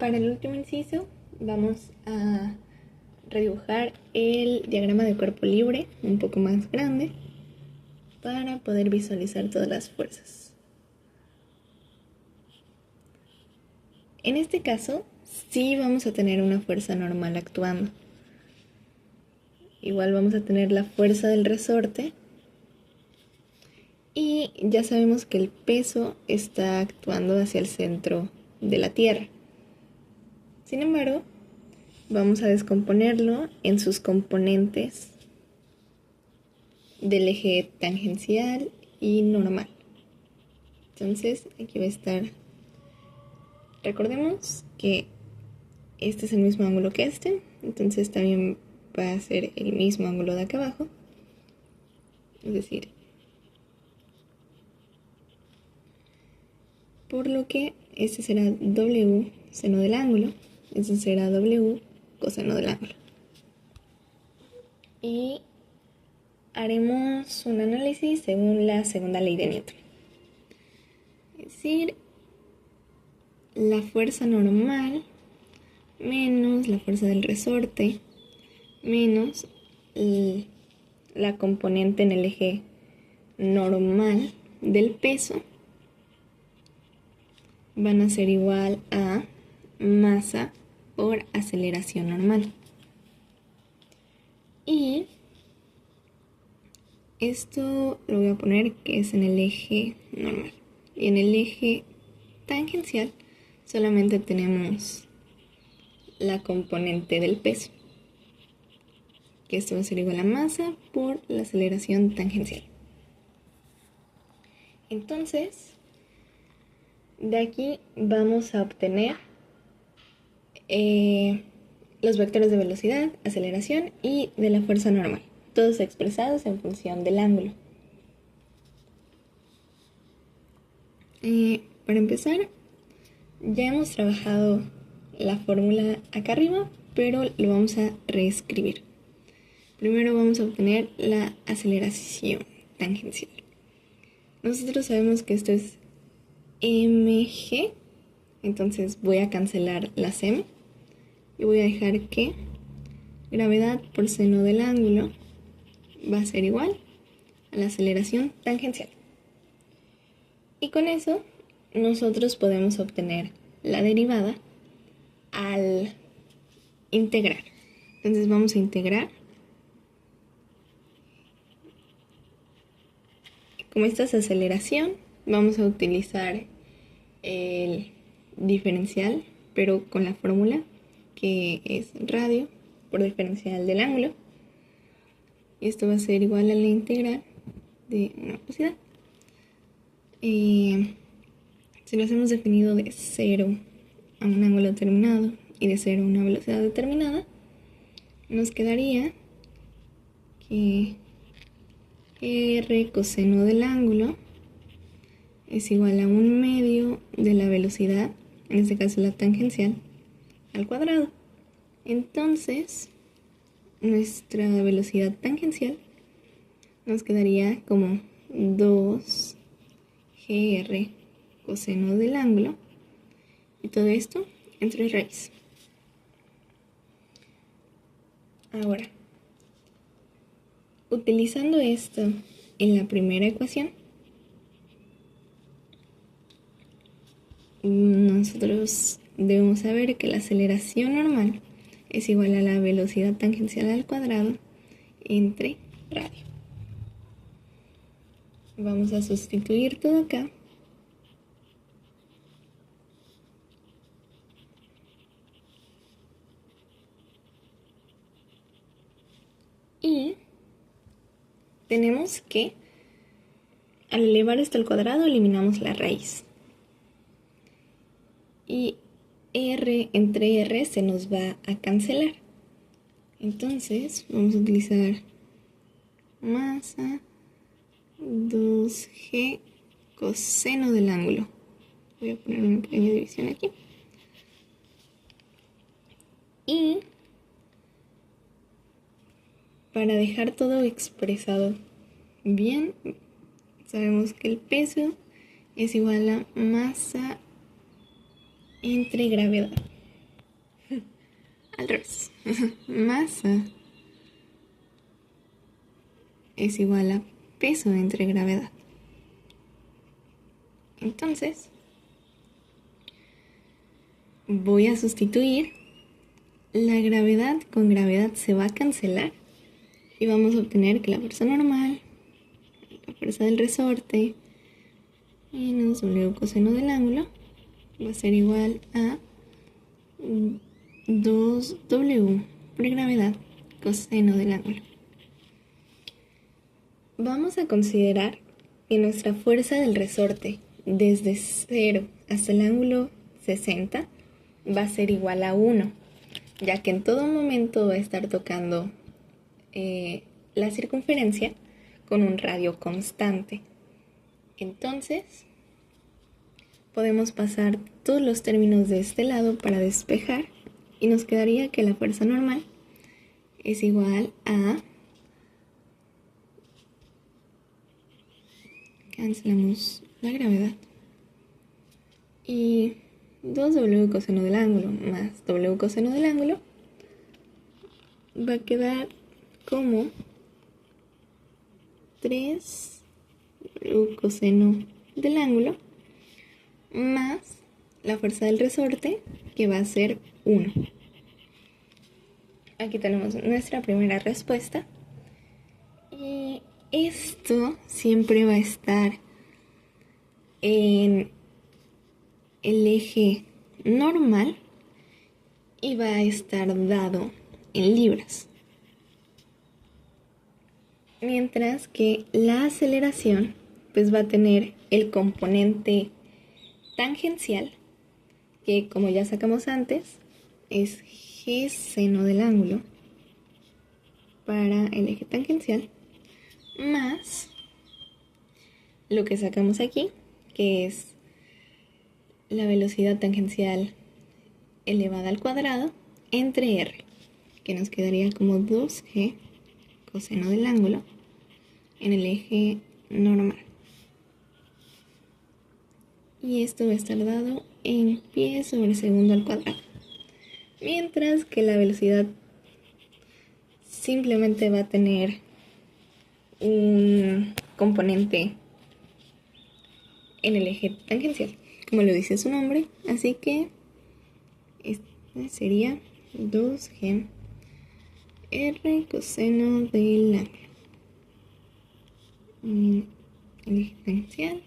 Para el último inciso vamos a redibujar el diagrama de cuerpo libre un poco más grande para poder visualizar todas las fuerzas. En este caso, sí vamos a tener una fuerza normal actuando. Igual vamos a tener la fuerza del resorte y ya sabemos que el peso está actuando hacia el centro de la Tierra. Sin embargo, vamos a descomponerlo en sus componentes del eje tangencial y normal. Entonces, aquí va a estar. Recordemos que este es el mismo ángulo que este, entonces también va a ser el mismo ángulo de acá abajo. Es decir, por lo que este será W seno del ángulo, este será W coseno del ángulo. Y haremos un análisis según la segunda ley de Newton. Es decir, la fuerza normal menos la fuerza del resorte menos la componente en el eje normal del peso van a ser igual a masa por aceleración normal. Y esto lo voy a poner que es en el eje normal. Y en el eje tangencial solamente tenemos la componente del peso, que esto va a ser igual a masa por la aceleración tangencial. Entonces, de aquí vamos a obtener los vectores de velocidad, aceleración y de la fuerza normal, todos expresados en función del ángulo. Para empezar, ya hemos trabajado la fórmula acá arriba, pero lo vamos a reescribir. Primero vamos a obtener la aceleración tangencial. Nosotros sabemos que esto es mg, entonces voy a cancelar las m y voy a dejar que gravedad por seno del ángulo va a ser igual a la aceleración tangencial. Y con eso nosotros podemos obtener la derivada al integrar. Entonces vamos a integrar. Como esta es aceleración, vamos a utilizar el diferencial, pero con la fórmula que es radio por diferencial del ángulo. Y esto va a ser igual a la integral de una velocidad. Si lo hacemos definido de 0 a un ángulo determinado y de 0 a una velocidad determinada, nos quedaría que R coseno del ángulo es igual a 1/2 de la velocidad, en este caso la tangencial, al cuadrado. Entonces, nuestra velocidad tangencial nos quedaría como 2GR coseno del ángulo, y todo esto entre raíz. Ahora, utilizando esto en la primera ecuación, nosotros debemos saber que la aceleración normal es igual a la velocidad tangencial al cuadrado entre radio. Vamos a sustituir todo acá. Y tenemos que, al elevar esto al cuadrado, eliminamos la raíz. Y R entre R se nos va a cancelar. Entonces, vamos a utilizar masa 2G coseno del ángulo. Voy a poner una pequeña división aquí. Y para dejar todo expresado bien, sabemos que el peso es igual a masa entre gravedad. al revés. Masa es igual a peso entre gravedad. Entonces, voy a sustituir. La gravedad con gravedad se va a cancelar y vamos a obtener que la fuerza normal, la fuerza del resorte, menos W coseno del ángulo, va a ser igual a 2W por gravedad coseno del ángulo. Vamos a considerar que nuestra fuerza del resorte desde 0 hasta el ángulo 60 va a ser igual a 1, ya que en todo momento va a estar tocando la circunferencia con un radio constante. Entonces, podemos pasar todos los términos de este lado para despejar y nos quedaría que la fuerza normal es igual a... Cancelamos la gravedad y 2W coseno del ángulo más W coseno del ángulo va a quedar como 3W coseno del ángulo más la fuerza del resorte, que va a ser 1. Aquí tenemos nuestra primera respuesta. Y esto siempre va a estar en el eje normal y va a estar dado en libras. Mientras que la aceleración pues va a tener el componente tangencial, que como ya sacamos antes, es G seno del ángulo para el eje tangencial, más lo que sacamos aquí, que es la velocidad tangencial elevada al cuadrado entre R, que nos quedaría como 2G coseno del ángulo en el eje normal. Y esto va a estar dado en pie sobre segundo al cuadrado. Mientras que la velocidad simplemente va a tener un componente en el eje tangencial, como lo dice su nombre, así que este sería 2G R coseno del ángulo en el eje tangencial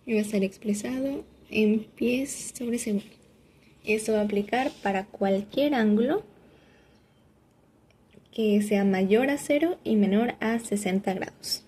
y va a estar expresado en pies sobre segundo. Esto va a aplicar para cualquier ángulo que sea mayor a 0 y menor a 60 grados.